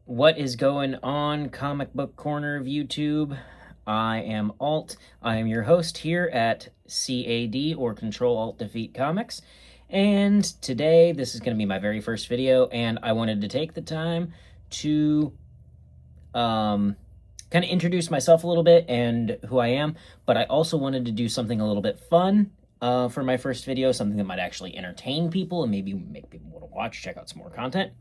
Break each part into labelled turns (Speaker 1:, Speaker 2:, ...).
Speaker 1: What is going on, Comic Book Corner of YouTube? I am Alt. I am your host here at CAD, or Control Alt Defeat Comics. And today, this is going to be my very first video, and I wanted to take the time to kind of introduce myself a little bit and who I am, but I also wanted to do something a little bit fun for my first video, something that might actually entertain people and maybe make people want to watch, check out some more content.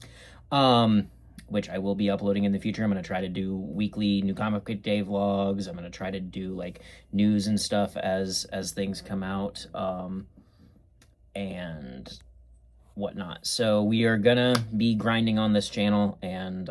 Speaker 1: Which I will be uploading in the future. I'm going to try to do weekly New Comic Book Day vlogs. I'm going to try to do like news and stuff as things come out, and whatnot. So we are going to be grinding on this channel and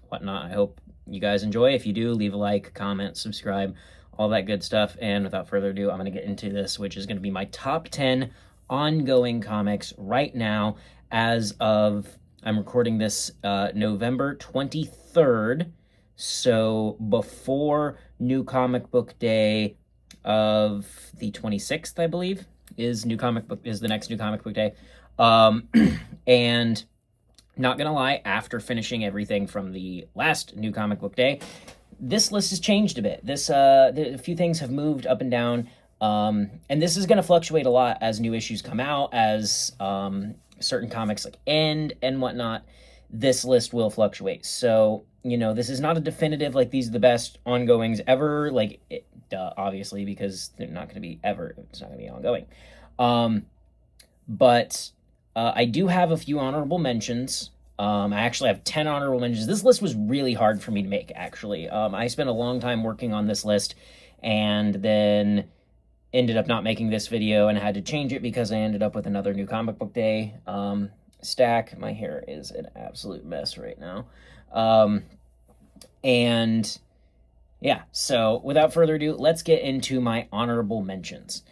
Speaker 1: whatnot. I hope you guys enjoy. If you do, leave a like, comment, subscribe, all that good stuff. And without further ado, I'm going to get into this, which is going to be my top 10 ongoing comics right now as of... I'm recording this November 23rd, so before New Comic Book Day of the 26th, I believe, is the next New Comic Book Day. And not gonna lie, after finishing everything from the last New Comic Book Day, this list has changed a bit. A few things have moved up and down, and this is gonna fluctuate a lot as new issues come out, as certain comics like end and whatnot. This list will fluctuate. So, this is not a definitive, like, these are the best ongoings ever. Like, obviously, because they're not going to be ever. It's not going to be ongoing. But I do have a few honorable mentions. I actually have 10 honorable mentions. This list was really hard for me to make, actually. I spent a long time working on this list, and then ended up not making this video and had to change it because I ended up with another New Comic Book Day stack. My hair is an absolute mess right now. And yeah, so without further ado, let's get into my honorable mentions.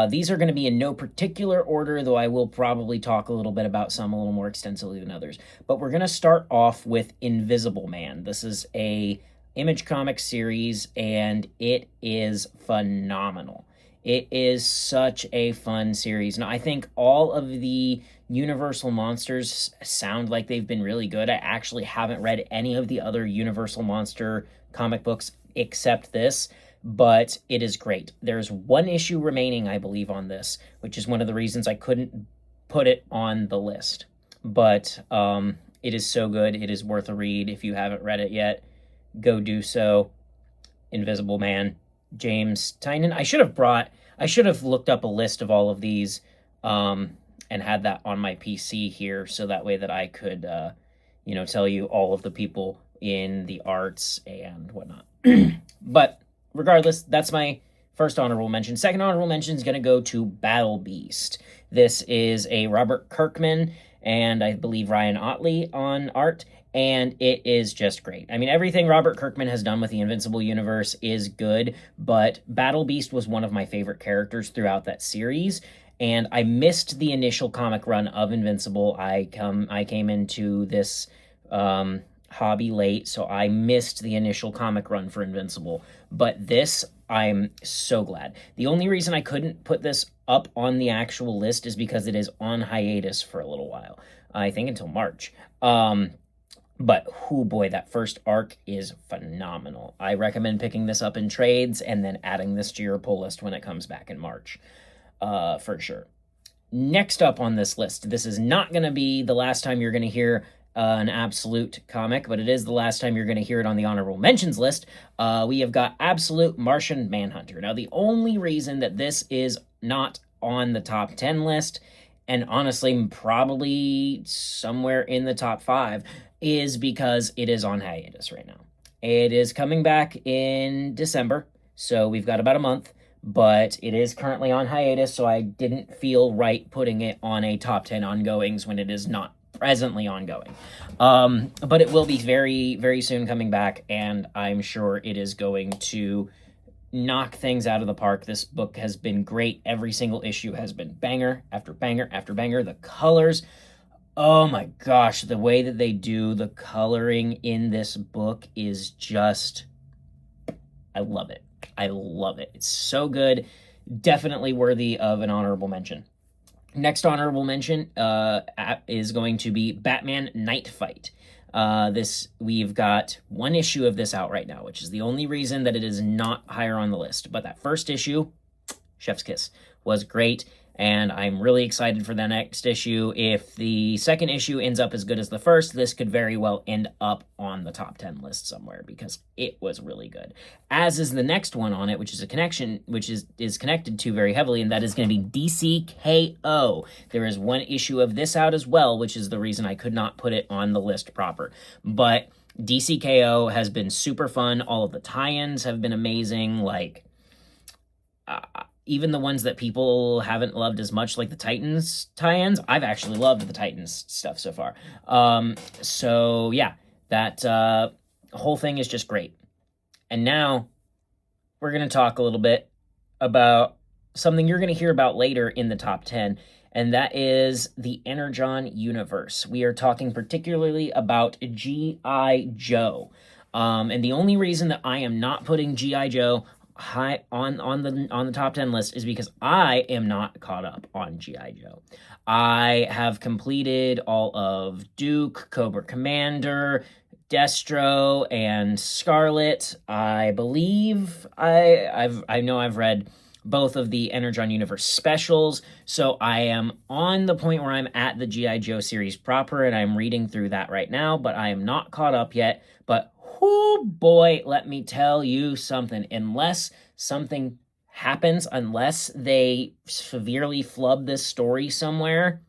Speaker 1: These are going to be in no particular order, though I will probably talk a little bit about some a little more extensively than others. But we're going to start off with Invisible Man. This is a Image Comics series, and it is phenomenal. It is such a fun series. Now, I think all of the Universal monsters sound like they've been really good. I actually haven't read any of the other Universal monster comic books except this, but it is great. There's one issue remaining, I believe, on this, which is one of the reasons I couldn't put it on the list. But it is so good. It is worth a read. If you haven't read it yet, go do so. Invisible Man. James Tynion. I should have looked up a list of all of these and had that on my PC here, so that way that I could tell you all of the people in the arts and whatnot. But regardless, that's my first honorable mention. Second honorable mention is going to go to Battle Beast. This is a Robert Kirkman and I believe Ryan Ottley on art, and it is just great. I mean, everything Robert Kirkman has done with the Invincible universe is good, but Battle Beast was one of my favorite characters throughout that series, and I missed the initial comic run of Invincible. I came into this hobby late, so I missed the initial comic run for Invincible, but this, I'm so glad. The only reason I couldn't put this up on the actual list is because it is on hiatus for a little while. I think until March. But, oh boy, that first arc is phenomenal. I recommend picking this up in trades and then adding this to your pull list when it comes back in March, for sure. Next up on this list, this is not going to be the last time you're going to hear an Absolute comic, but it is the last time you're going to hear it on the honorable mentions list. We have got Absolute Martian Manhunter. Now, the only reason that this is not on the top 10 list, and honestly probably somewhere in the top 5, is because it is on hiatus right now. It is coming back in December, so we've got about a month, but it is currently on hiatus, so I didn't feel right putting it on a top 10 ongoings when it is not presently ongoing. But it will be very, very soon coming back, and I'm sure it is going to knock things out of the park. This book has been great. Every single issue has been banger after banger after banger. The colors, oh my gosh, the way that they do the coloring in this book is just, I love it. I love it. It's so good. Definitely worthy of an honorable mention. Next honorable mention is going to be Batman Night Fight. We've got one issue of this out right now, which is the only reason that it is not higher on the list. But that first issue, chef's kiss, was great, and I'm really excited for the next issue. If the second issue ends up as good as the first, this could very well end up on the top 10 list somewhere, because it was really good. As is the next one on it, which is a connection, which is connected to very heavily, and that is going to be DCKO. There is one issue of this out as well, which is the reason I could not put it on the list proper. But DCKO has been super fun. All of the tie-ins have been amazing. Like, even the ones that people haven't loved as much, like the Titans tie-ins, I've actually loved the Titans stuff so far. So yeah, that whole thing is just great. And now we're going to talk a little bit about something you're going to hear about later in the top 10, and that is the Energon universe. We are talking particularly about G.I. Joe. And the only reason that I am not putting G.I. Joe high on the top 10 list is because I am not caught up on G.I. Joe. I have completed all of Duke, Cobra Commander, Destro, and Scarlet. I believe I know I've read both of the Energon Universe specials, so I am on the point where I'm at the G.I. Joe series proper, and I'm reading through that right now, but I am not caught up yet. But oh boy, let me tell you something. Unless something happens, unless they severely flub this story somewhere,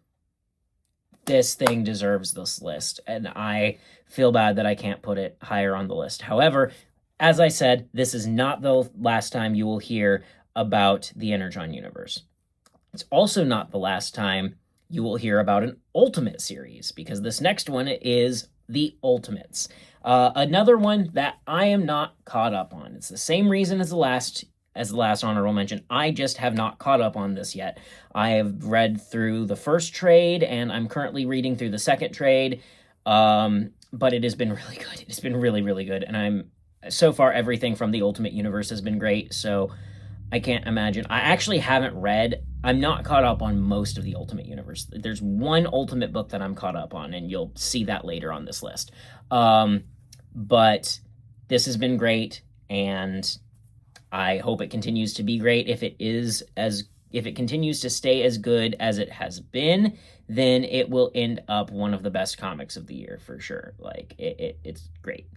Speaker 1: this thing deserves this list. And I feel bad that I can't put it higher on the list. However, as I said, this is not the last time you will hear about the Energon universe. It's also not the last time you will hear about an Ultimate series, because this next one is the Ultimates. Another one that I am not caught up on. It's the same reason as the last honorable mention. I just have not caught up on this yet. I have read through the first trade, and I'm currently reading through the second trade. But it has been really good. It's been really, really good. And so far, everything from the Ultimate Universe has been great. So I can't imagine. I actually I'm not caught up on most of the Ultimate Universe. There's one Ultimate book that I'm caught up on, and you'll see that later on this list. But this has been great, and I hope it continues to be great. If it continues to stay as good as it has been, then it will end up one of the best comics of the year for sure. Like, it's great.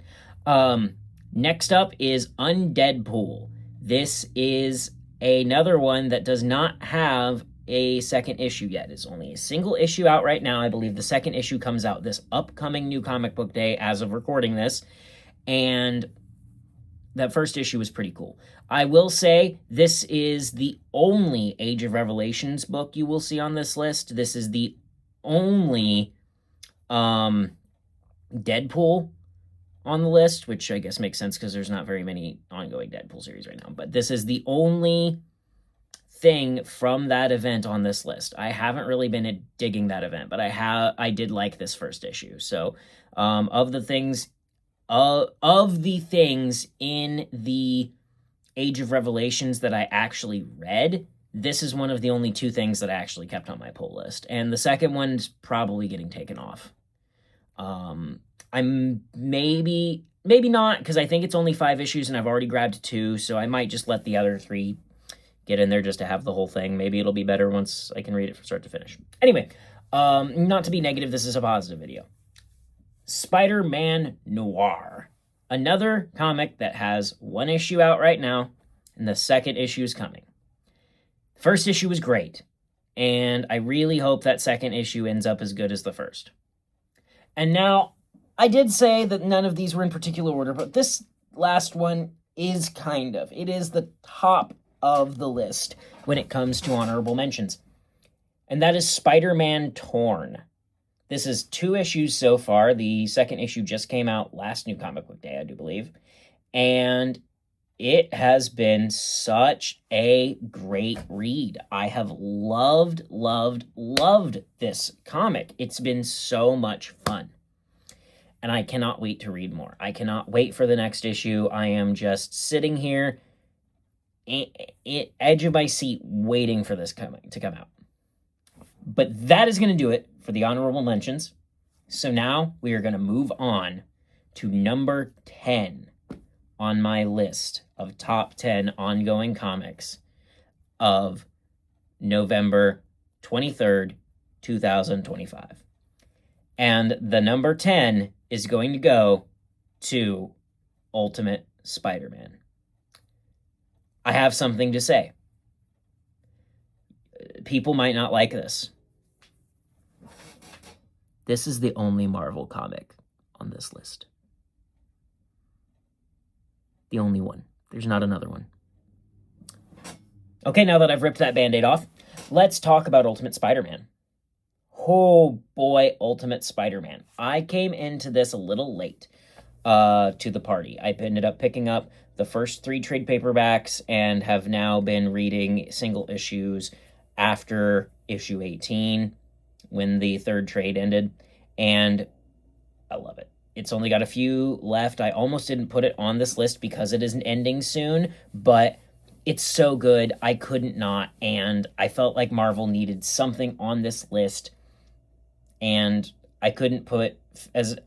Speaker 1: Next up is Undeadpool. This is another one that does not have a second issue yet. It's only a single issue out right now. I believe the second issue comes out this upcoming New Comic Book Day as of recording this. And that first issue was pretty cool. I will say this is the only Age of Revelations book you will see on this list. This is the only Deadpool on the list, which I guess makes sense because there's not very many ongoing Deadpool series right now. But this is the only thing from that event on this list. I haven't really been digging that event, but I did like this first issue. So of the things in the Age of Revelations that I actually read, this is one of the only two things that I actually kept on my pull list. And the second one's probably getting taken off. I'm maybe not, because I think it's only 5 issues and I've already grabbed 2, so I might just let the other 3 get in there just to have the whole thing. Maybe it'll be better once I can read it from start to finish. Anyway, not to be negative, this is a positive video. Spider-Man Noir. Another comic that has 1 issue out right now, and the second issue is coming. First issue was great, and I really hope that second issue ends up as good as the first. And now, I did say that none of these were in particular order, but this last one is kind of. It is the top of the list when it comes to honorable mentions. And that is Spider-Man Torn. This is 2 issues so far. The second issue just came out last New Comic Book Day, I do believe. And it has been such a great read. I have loved this comic. It's been so much fun. And I cannot wait to read more. I cannot wait for the next issue. I am just sitting here, edge of my seat, waiting for this to come out. But that is going to do it for the honorable mentions. So now we are going to move on to number 10 on my list of top 10 ongoing comics of November 23rd, 2025. And the number 10 is going to go to Ultimate Spider-Man. I have something to say. People might not like this. This is the only Marvel comic on this list. The only one. There's not another one. Okay, now that I've ripped that Band-Aid off, let's talk about Ultimate Spider-Man. Oh boy, Ultimate Spider-Man. I came into this a little late to the party. I ended up picking up the first 3 trade paperbacks and have now been reading single issues after issue 18 when the 3rd trade ended, and I love it. It's only got a few left. I almost didn't put it on this list because it isn't ending soon, but it's so good, I couldn't not, and I felt like Marvel needed something on this list, and I couldn't put as...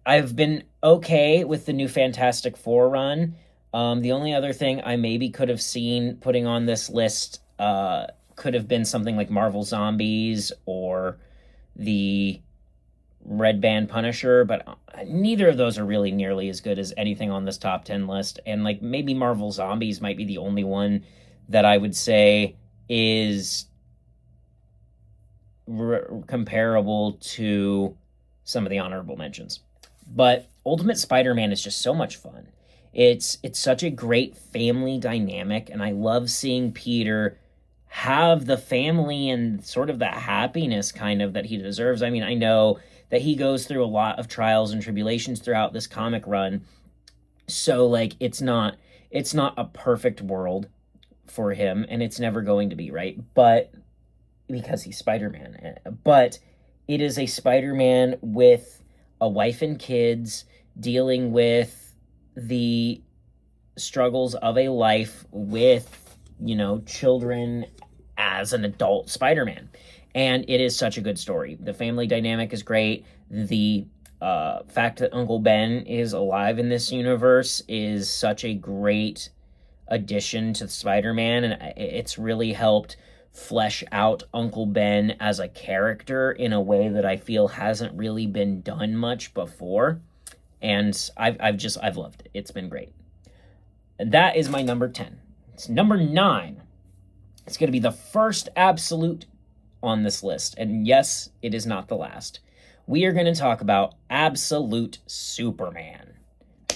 Speaker 1: I've been okay with the new Fantastic Four run. The only other thing I maybe could have seen putting on this list could have been something like Marvel Zombies or the Red Band Punisher, but neither of those are really nearly as good as anything on this top 10 list. And like maybe Marvel Zombies might be the only one that I would say is comparable to some of the honorable mentions. But Ultimate Spider-Man is just so much fun. It's such a great family dynamic, and I love seeing Peter have the family and sort of that happiness kind of that he deserves. I mean, I know that he goes through a lot of trials and tribulations throughout this comic run, so like it's not a perfect world for him, and it's never going to be, right? But because he's Spider-Man, but it is a Spider-Man with a wife and kids dealing with the struggles of a life with, children as an adult Spider-Man. And it is such a good story. The family dynamic is great. The fact that Uncle Ben is alive in this universe is such a great addition to Spider-Man, and it's really helped flesh out Uncle Ben as a character in a way that I feel hasn't really been done much before. And I've loved it. It's been great. And that is my number 10. It's number 9. It's going to be the first absolute on this list. And yes, it is not the last. We are going to talk about Absolute Superman.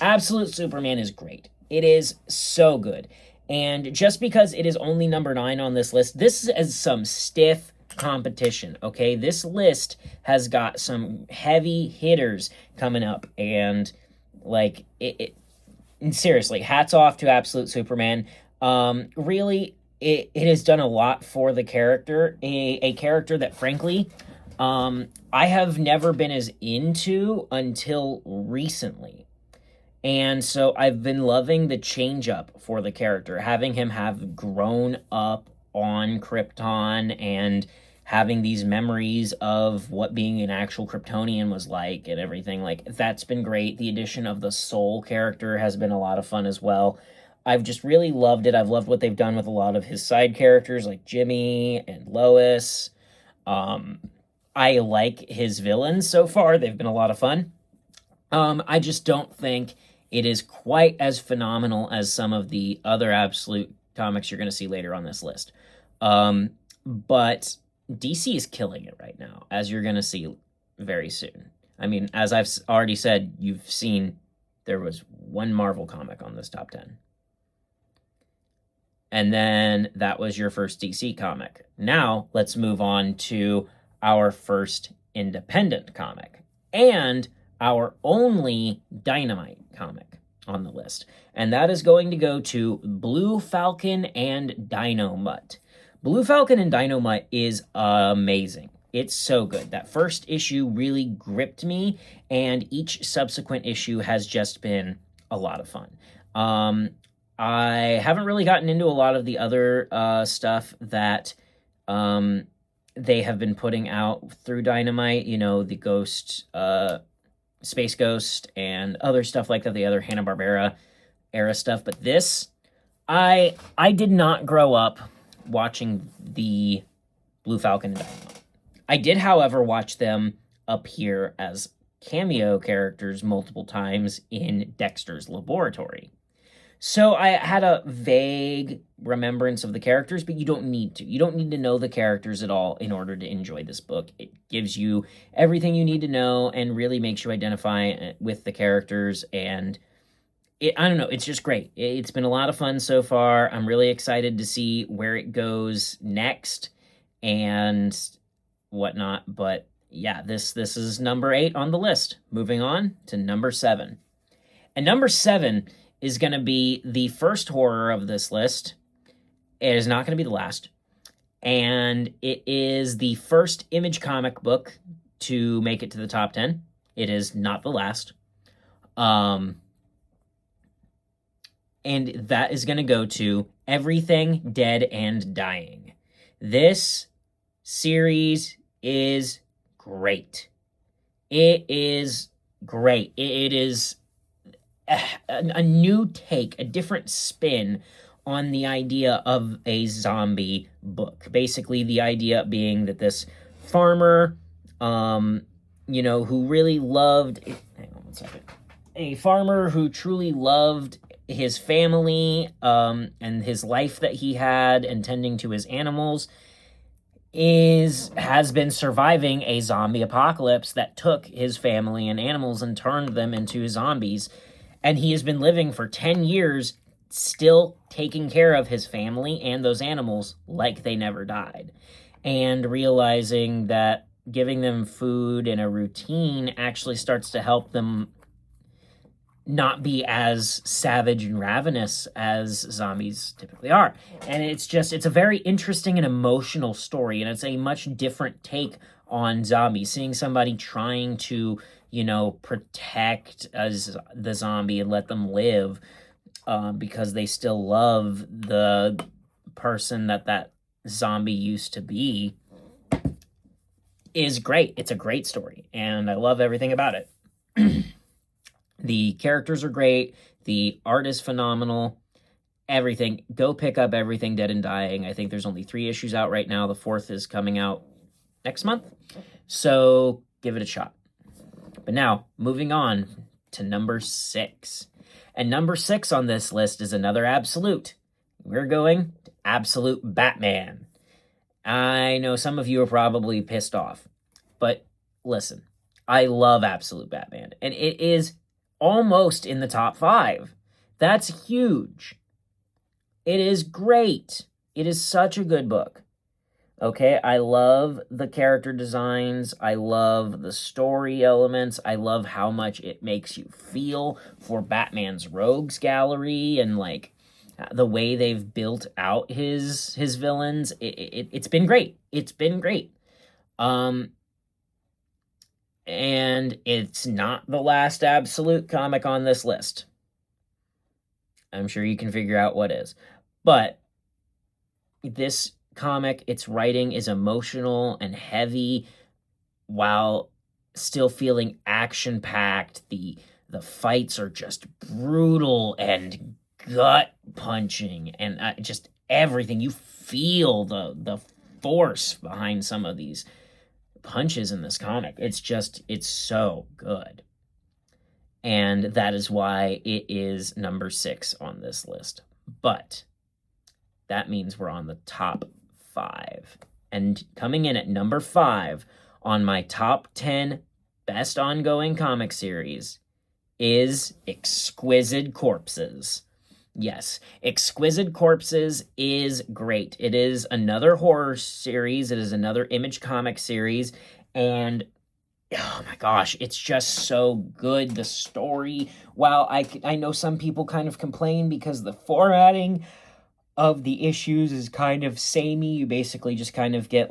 Speaker 1: Absolute Superman is great. It is so good. And just because it is only number 9 on this list, this is some stiff competition, okay? This list has got some heavy hitters coming up, and like seriously, hats off to Absolute Superman. Really, it has done a lot for the character, a character that frankly, I have never been as into until recently. And so I've been loving the change up for the character, having him have grown up on Krypton and having these memories of what being an actual Kryptonian was like and everything. Like, that's been great. The addition of the Soul character has been a lot of fun as well. I've just really loved it. I've loved what they've done with a lot of his side characters like Jimmy and Lois. I like his villains so far. They've been a lot of fun. I just don't think it is quite as phenomenal as some of the other Absolute comics you're going to see later on this list. But DC is killing it right now, as you're going to see very soon. I mean, as I've already said, you've seen there was one Marvel comic on this top 10. And then that was your first DC comic. Now, let's move on to our first independent comic. And our only Dynamite comic on the list. And that is going to go to Blue Falcon and Dynomutt. Blue Falcon and Dynomutt is amazing. It's so good. That first issue really gripped me, and each subsequent issue has just been a lot of fun. I haven't really gotten into a lot of the other stuff that they have been putting out through Dynamite, the Ghost, Space Ghost, and other stuff like that, the other Hanna-Barbera era stuff. But this, I did not grow up watching the Blue Falcon and Dynamite. I did, however, watch them appear as cameo characters multiple times in Dexter's Laboratory. So I had a vague remembrance of the characters, but you don't need to. You don't need to know the characters at all in order to enjoy this book. It gives you everything you need to know and really makes you identify with the characters. And I don't know, it's just great. It's been a lot of fun so far. I'm really excited to see where it goes next and whatnot. But yeah, this is number 8 on the list. Moving on to number 7. And number 7 is going to be the first horror of this list. It is not going to be the last. And it is the first Image comic book to make it to the top 10. It is not the last. And that is going to go to Everything Dead and Dying. This series is great. It is great. It is a new take, a different spin on the idea of a zombie book. Basically, the idea being that this farmer, who really loved... Hang on one second. A farmer who truly loved his family and his life that he had and tending to his animals has been surviving a zombie apocalypse that took his family and animals and turned them into zombies. And he has been living for 10 years, still taking care of his family and those animals like they never died. And realizing that giving them food and a routine actually starts to help them not be as savage and ravenous as zombies typically are. And it's a very interesting and emotional story, and it's a much different take on zombies. Seeing somebody trying to protect the zombie and let them live because they still love the person that zombie used to be is great. It's a great story, and I love everything about it. The characters are great. The art is phenomenal. Everything. Go pick up Everything Dead and Dying. I think there's only 3 issues out right now. The 4th is coming out next month. So give it a shot. But now, moving on to number 6. And number 6 on this list is another absolute. We're going to Absolute Batman. I know some of you are probably pissed off. But listen, I love Absolute Batman. And it is almost in the top 5. That's huge. It is great. It is such a good book. Okay, I love the character designs. I love the story elements. I love how much it makes you feel for Batman's rogues gallery and the way they've built out his villains. It's been great. It's been great. And it's not the last absolute comic on this list. I'm sure you can figure out what is. But this comic, its writing is emotional and heavy while still feeling action-packed. The fights are just brutal and gut-punching and just everything. You feel the force behind some of these punches in this comic. It's so good. And that is why it is number 6 on this list. But that means we're on the top 5. And coming in at number 5 on my top 10 best ongoing comic series is Exquisite Corpses. Yes, Exquisite Corpses is great. It is another horror series. It is another Image comic series. And, oh my gosh, it's just so good. The story, while I know some people kind of complain because the formatting of the issues is kind of samey. You basically just kind of get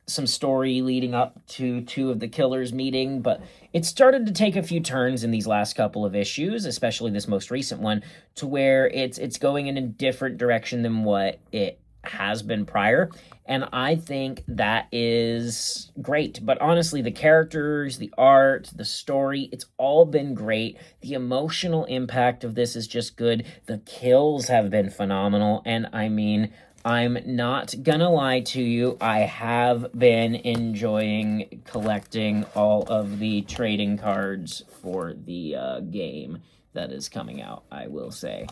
Speaker 1: some story leading up to 2 of the killers meeting, but it started to take a few turns in these last couple of issues, especially this most recent one, to where it's going in a different direction than what it has been prior, and I think that is great. But honestly, the characters, the art, the story, it's all been great. The emotional impact of this is just good. The kills have been phenomenal, and I mean, I'm not gonna lie to you, I have been enjoying collecting all of the trading cards for the game that is coming out, I will say.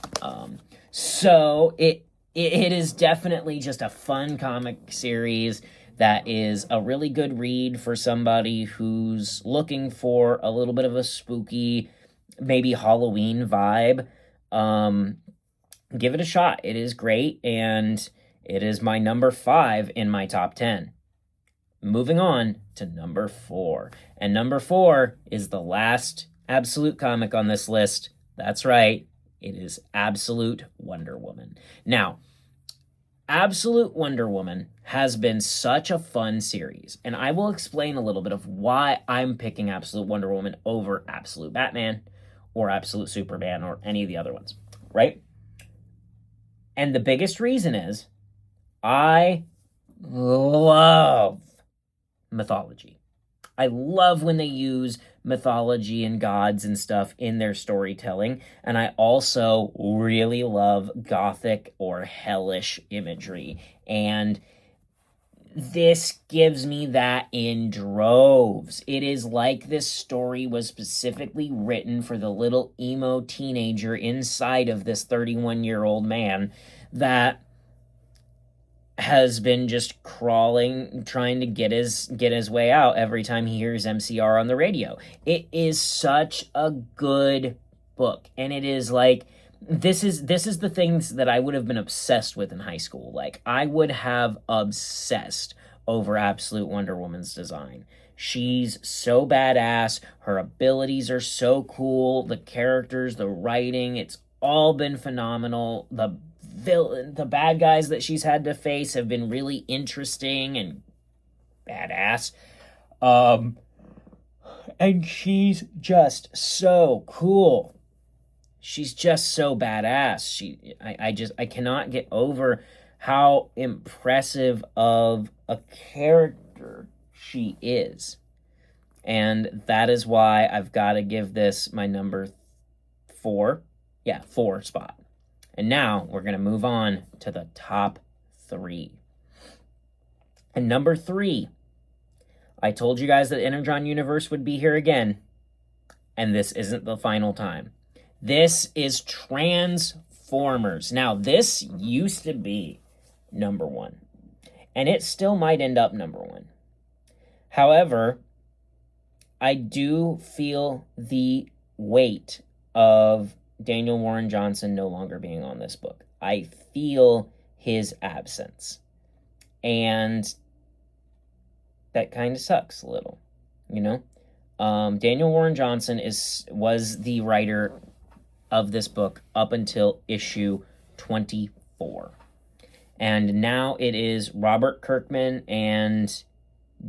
Speaker 1: So it is definitely just a fun comic series that is a really good read for somebody who's looking for a little bit of a spooky, maybe Halloween vibe. Give it a shot. It is great, and it is my number 5 in my top 10. Moving on to number 4. And number 4 is the last Absolute comic on this list. That's right. It is Absolute Wonder Woman. Now, Absolute Wonder Woman has been such a fun series, and I will explain a little bit of why I'm picking Absolute Wonder Woman over Absolute Batman or Absolute Superman or any of the other ones, right? And the biggest reason is I love mythology. I love when they use mythology and gods and stuff in their storytelling. And I also really love gothic or hellish imagery. And this gives me that in droves. It is like this story was specifically written for the little emo teenager inside of this 31-year-old man that has been just crawling, trying to get his way out every time he hears MCR on the radio. It is such a good book, and it is like this is the things that I would have been obsessed with in high school. Like, I would have obsessed over Absolute Wonder Woman's design. She's so badass. Her abilities are so cool. The characters, the writing, it's all been phenomenal. The bad guys that she's had to face have been really interesting and badass. And she's just so cool. She's just so badass. I cannot get over how impressive of a character she is. And that is why I've got to give this my number 4. Yeah, 4 spot. And now we're going to move on to the top 3. And number 3, I told you guys that Energon Universe would be here again. And this isn't the final time. This is Transformers. Now, this used to be number 1. And it still might end up number 1. However, I do feel the weight of Daniel Warren Johnson no longer being on this book. I feel his absence. And that kind of sucks a little, you know? Daniel Warren Johnson was the writer of this book up until issue 24. And now it is Robert Kirkman and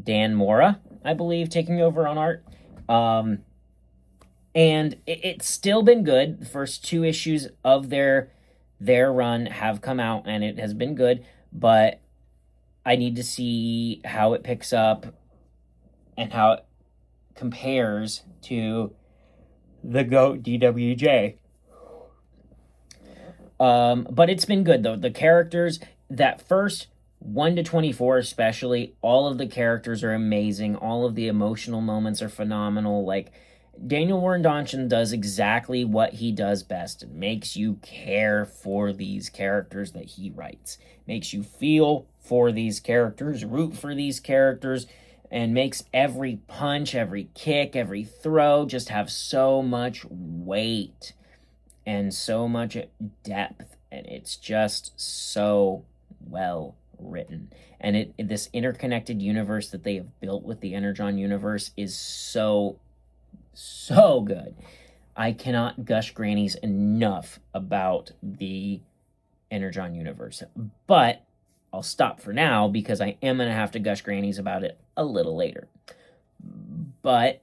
Speaker 1: Dan Mora, I believe, taking over on art. And it's still been good. The first 2 issues of their run have come out, and it has been good. But I need to see how it picks up and how it compares to the GOAT DWJ. But it's been good, though. The characters, that first 1 to 24 especially, all of the characters are amazing. All of the emotional moments are phenomenal. Like, Daniel Warren Johnson does exactly what he does best. It makes you care for these characters that he writes. Makes you feel for these characters, root for these characters, and makes every punch, every kick, every throw just have so much weight and so much depth. And it's just so well written. And this interconnected universe that they have built with the Energon universe is so good. I cannot gush grannies enough about the Energon universe. But I'll stop for now because I am going to have to gush grannies about it a little later. But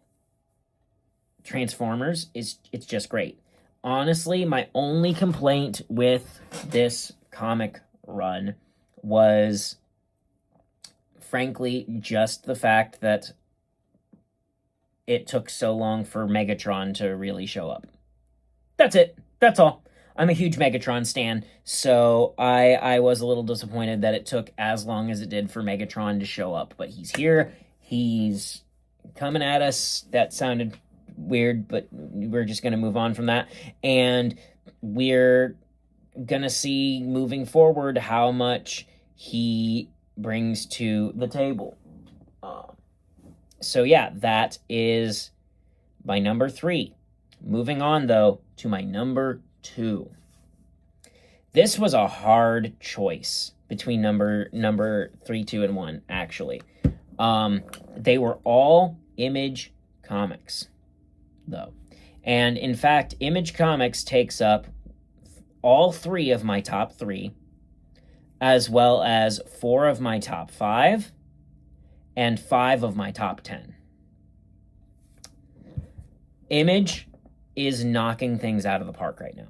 Speaker 1: Transformers, it's just great. Honestly, my only complaint with this comic run was, frankly, just the fact that it took so long for Megatron to really show up. That's it. That's all. I'm a huge Megatron stan, so I was a little disappointed that it took as long as it did for Megatron to show up. But he's here. He's coming at us. That sounded weird, but we're just going to move on from that. And we're going to see moving forward how much he brings to the table. So yeah, that is my number 3. Moving on, though, to my number 2. This was a hard choice between number 3, 2, and 1, actually. They were all Image Comics, though. And in fact, Image Comics takes up all 3 of my top 3, as well as 4 of my top 5, and 5 of my top 10. Image is knocking things out of the park right now.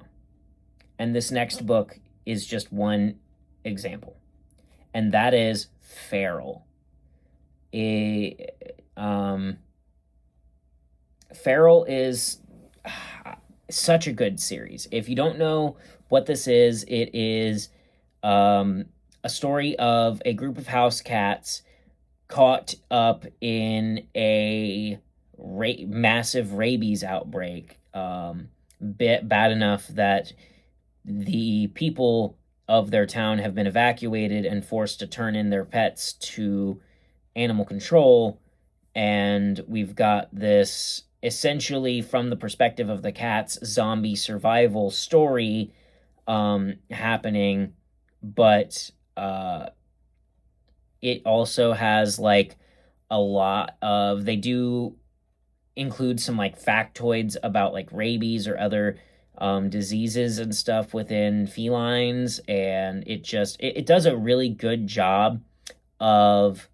Speaker 1: And this next book is just one example. And that is Feral. Feral is such a good series. If you don't know what this is, it is a story of a group of house cats caught up in a massive rabies outbreak, bad enough that the people of their town have been evacuated and forced to turn in their pets to animal control. And we've got this, essentially from the perspective of the cats, zombie survival story happening, but it also has like a lot of, they do include some like factoids about like rabies or other diseases and stuff within felines, and it does a really good job of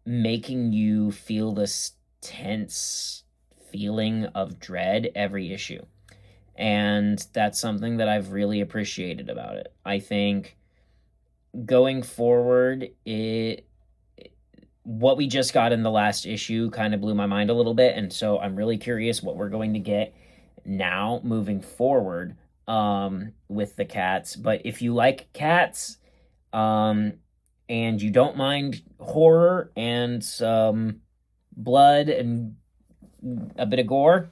Speaker 1: making you feel this tense feeling of dread every issue. And that's something that I've really appreciated about it. I think going forward, what we just got in the last issue kind of blew my mind a little bit, and so I'm really curious what we're going to get now moving forward with the cats. But if you like cats and you don't mind horror and some blood and a bit of gore,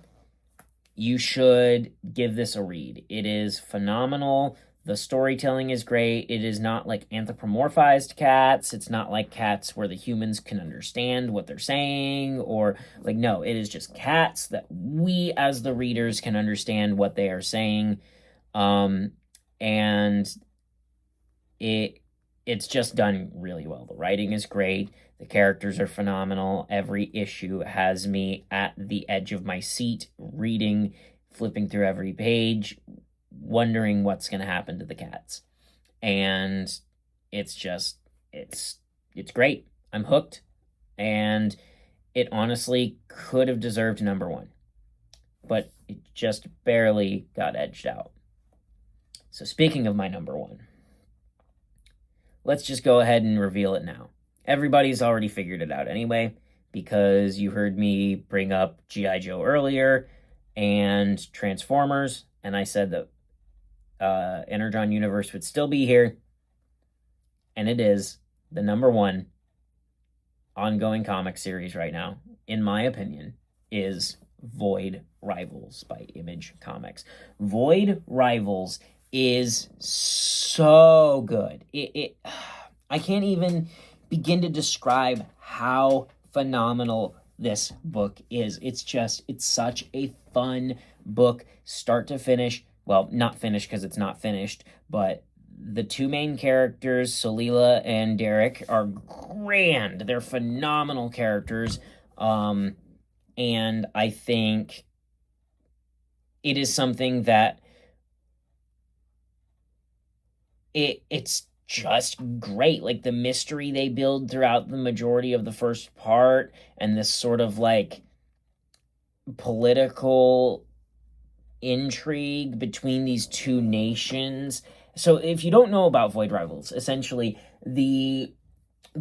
Speaker 1: you should give this a read. It is phenomenal. The storytelling is great. It is not like anthropomorphized cats. It's not like cats where the humans can understand what they're saying, or like, no, it is just cats that we as the readers can understand what they are saying. And it's just done really well. The writing is great. The characters are phenomenal. Every issue has me at the edge of my seat, reading, flipping through every page, wondering what's going to happen to the cats. And it's great. I'm hooked. And it honestly could have deserved number 1. But it just barely got edged out. So speaking of my number 1, let's just go ahead and reveal it now. Everybody's already figured it out anyway, because you heard me bring up G.I. Joe earlier and Transformers, and I said that Energon Universe would still be here, and it is the number 1 ongoing comic series right now, in my opinion, is Void Rivals by Image Comics. Void Rivals is so good. I can't even begin to describe how phenomenal this book is. It's such a fun book, start to finish. Well, not finished because it's not finished, but the 2 main characters, Solila and Derek, are grand. They're phenomenal characters. And I think it is something that it's just great. Like the mystery they build throughout the majority of the first part, and this sort of like political intrigue between these 2 nations. So if you don't know about Void Rivals, essentially The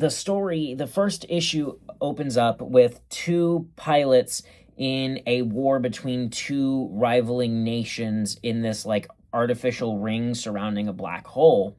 Speaker 1: story, the first issue opens up with two pilots in a war between two rivaling nations in this like artificial ring surrounding a black hole.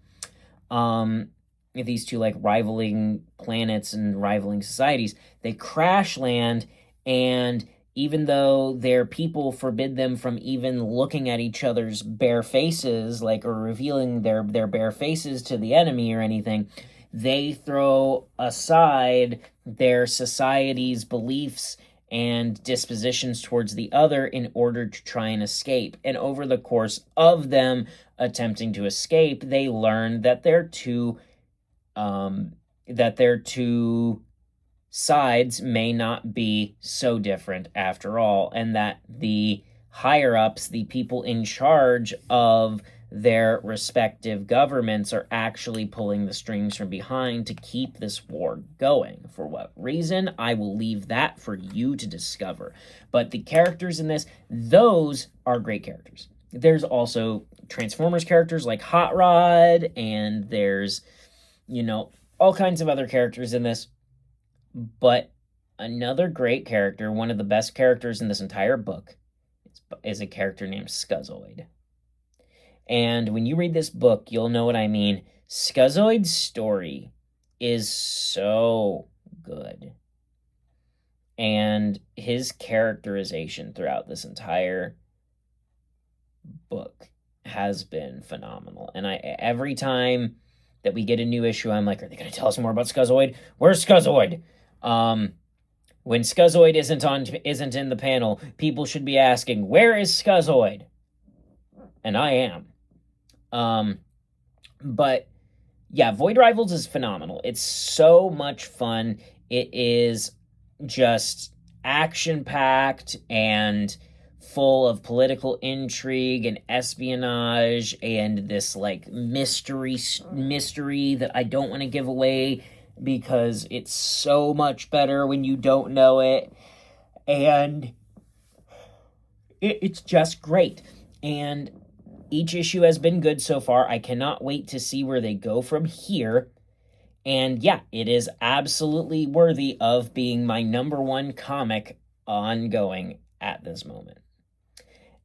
Speaker 1: These two like rivaling planets and rivaling societies, they crash land, and even though their people forbid them from even looking at each other's bare faces, like, or revealing their bare faces to the enemy or anything, they throw aside their society's beliefs and dispositions towards the other in order to try and escape. And over the course of them attempting to escape, they learn that their two sides may not be so different after all, and that the higher ups, the people in charge of their respective governments, are actually pulling the strings from behind to keep this war going. For what reason? I will leave that for you to discover. But the characters in this, those are great characters. There's also Transformers characters like Hot Rod, and there's, all kinds of other characters in this. But another great character, one of the best characters in this entire book, is a character named Scuzoid. And when you read this book, you'll know what I mean. Scuzoid's story is so good. And his characterization throughout this entire book has been phenomenal. And every time that we get a new issue, I'm like, are they going to tell us more about Scuzoid? Where's Scuzoid? When Scuzoid isn't in the panel, people should be asking, where is Scuzoid? And I am. But yeah, Void Rivals is phenomenal. It's so much fun. It is just action-packed and full of political intrigue and espionage and this like mystery that I don't want to give away because it's so much better when you don't know it. And it's just great. And each issue has been good so far. I cannot wait to see where they go from here. And yeah, it is absolutely worthy of being my #1 comic ongoing at this moment.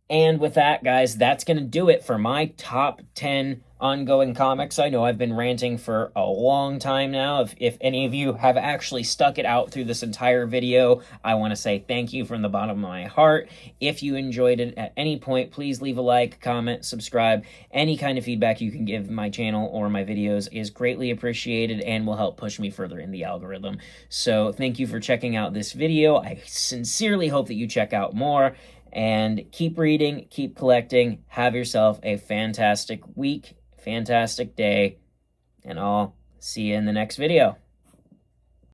Speaker 1: And with that, guys, that's going to do it for my top 10 ongoing comics. I know I've been ranting for a long time now. If any of you have actually stuck it out through this entire video, I want to say thank you from the bottom of my heart. If you enjoyed it at any point, please leave a like, comment, subscribe. Any kind of feedback you can give my channel or my videos is greatly appreciated and will help push me further in the algorithm. So thank you for checking out this video. I sincerely hope that you check out more. And keep reading, keep collecting, have yourself a fantastic week, fantastic day, and I'll see you in the next video.